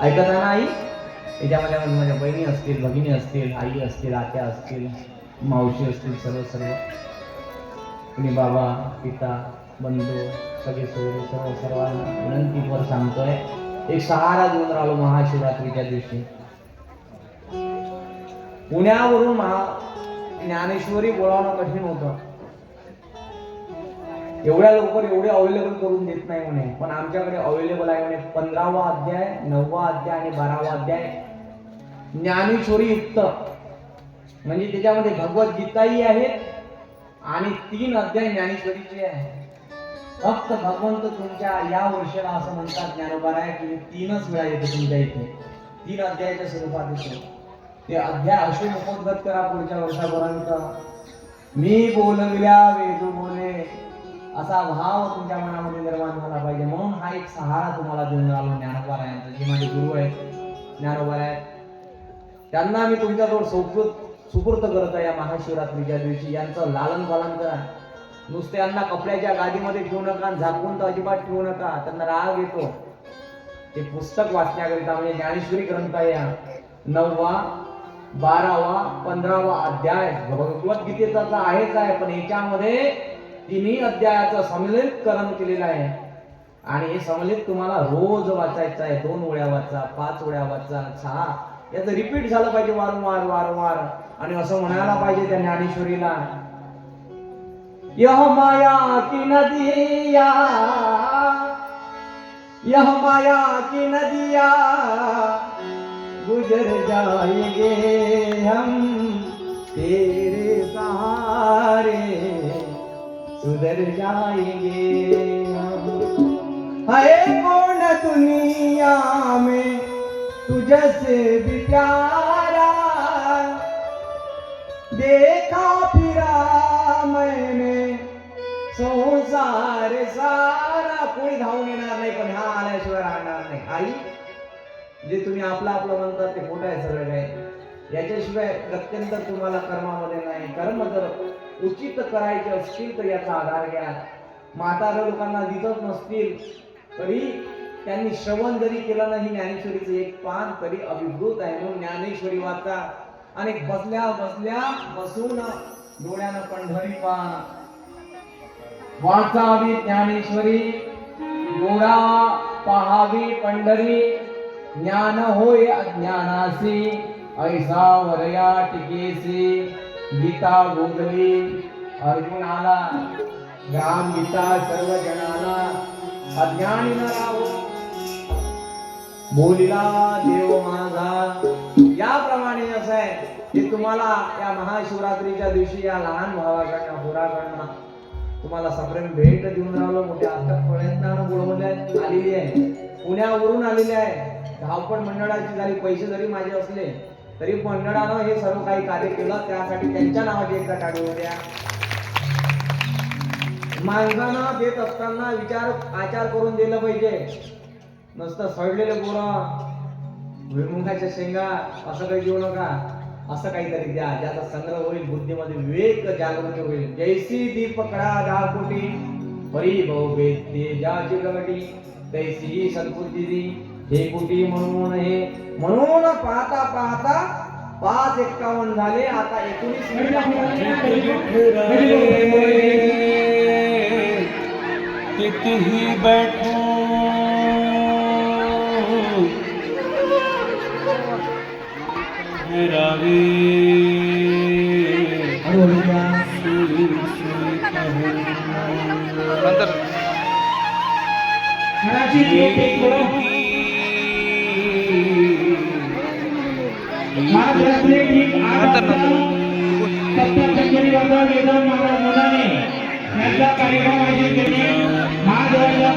ऐकता नाही? याच्यामध्ये माझ्या बहिणी असतील, भगिनी असतील, आई असतील, आत्या असतील, मावशी असतील, सर्व कुणी बाबा, पिता, बंधू, सगळे सोयरे सर्वांना विनंतीवर सांगतोय, एक सहारा देऊन राहिलो महाशिवरात्रीच्या दिवशी. पुण्यावरून ज्ञानेश्वरी बोलावणं कठीण होतं. एवढ्या लवकर एवढे अवेलेबल करून देत नाही म्हणे, पण आमच्याकडे अवेलेबल आहे म्हणे. 15वा अध्याय, 9वा अध्याय आणि 12वा अध्याय ज्ञानेश्वरी युक्त, म्हणजे त्याच्यामध्ये भगवद्गीताही आहे आणि 3 अध्याय ज्ञानेश्वरीचे आहे. फक्त भगवंत तुमच्या या वर्षाला असं म्हणतात ज्ञानोबाराय की 3च वेळा येतो तुमच्या इथे, 3 अध्यायाच्या स्वरूपात येतो. ते अध्याय असे मुखोद्गत करा पुढच्या वर्षापर्यंत. मी बोलविल्या वेदू बोले असा भाव तुमच्या मनामध्ये निर्माण झाला पाहिजे. म्हणून हा एक सहारा तुम्हाला देऊन राहिलो ज्ञानोबारायांचा. जे माझे गुरु आहेत ज्ञानोबाराय, त्यांना मी तुमच्याजवळ सुपूर्त करत आहे या महाशिवरात्रीच्या दिवशी. यांचं लालन पालन करा. नुसते यांना कपड्याच्या गादीमध्ये ठेवू नका, झाकून तर अजिबात ठेवू नका, त्यांना राग येतो. ते पुस्तक वाचण्याकरिता म्हणजे ज्ञानेश्वरी ग्रंथ आहे. 9वा, 12वा, 15वा अध्याय भगवद्गीतेचा आहेच आहे, पण याच्यामध्ये 3 अध्यायाचं सम्मिलितकरण केलेलं आहे. आणि हे सम्मिलित तुम्हाला रोज वाचायचं आहे. 2 ओळ्या वाचा, 5 ओळ्या वाचा, 6. याचं रिपीट झालं पाहिजे वारंवार वारंवार. आणि असं म्हणायला पाहिजे त्या ज्ञानेश्वरीला, यह माया की नदिया, यह माया की नदिया गुजर जाएंगे हम तेरे सहारे, सुधर जाएंगे हम. है कौन दुनिया में तुझसे भी प्यारा, देखा फिरा मैंने संसार सारा. कोणी धावून येणार नाही, पण हा आल्याशिवाय राहणार नाही. आई, जे तुम्ही आपलं आपलं म्हणतात ते खोटं आहे सगळं काय. याच्याशिवाय गत्यंतर तुम्हाला कर्मामध्ये नाही. कर्म जर उचित करायचे असतील तर याचा आधार घ्या. म्हाताऱ्या लोकांना दिसत नसतील तरी त्यांनी श्रवण जरी केलं नाही ज्ञानेश्वरीचं एक पान तरी अभिभूत आहे. म्हणून ज्ञानेश्वरी वाचा. आणि बसल्या बसल्या बसून डोळ्यानं पंढरी पान वाचावी ज्ञानेश्वरी, डोळा पाहावी पंढरी. ज्ञान होय अज्ञानासी, ऐसा वरया टिकेसी. गीता बोधली अर्जुनाला, ग्राम गीता सर्व जनाला. अज्ञानी न राहो बोलिला देव माझा. याप्रमाणे असं आहे की तुम्हाला या महाशिवरात्रीच्या दिवशी या लहान भावाकडनं पुराकडनं तुम्हाला सप्रेम भेट देऊन राहिलो. मोठ्या अथक प्रयत्नानं बोलवण्यात आलेली आहे, पुण्यावरून आलेली आहे. धावपळ मंडळाची झाली. पैसे जरी माझे असले तरी मंडळानं हे सर्व काही कार्य केलं, त्यासाठी त्यांच्या नावाची एकदा टाळी द्या. माणसानं देत असताना विचार आचार करून दिलं पाहिजे. नसतं सडलेलं बोरं, भुईमुगाच्या शेंगा असं काही देऊ नका. असं काहीतरी द्या ज्याचा संग्रह होईल, बुद्धीमध्ये विवेक जागृती होईल. जैसी दीपकडा 10 कोटी, परी भाऊ बेते ज्याची गवटी, तैसी सद्बुद्धी दी हे कोटी म्हणून हे. म्हणून पाहता पाहता 5:51 झाले. आता 19 ही बैठो रावी कार्यक्रम आयोजित केले. महादेवाच्या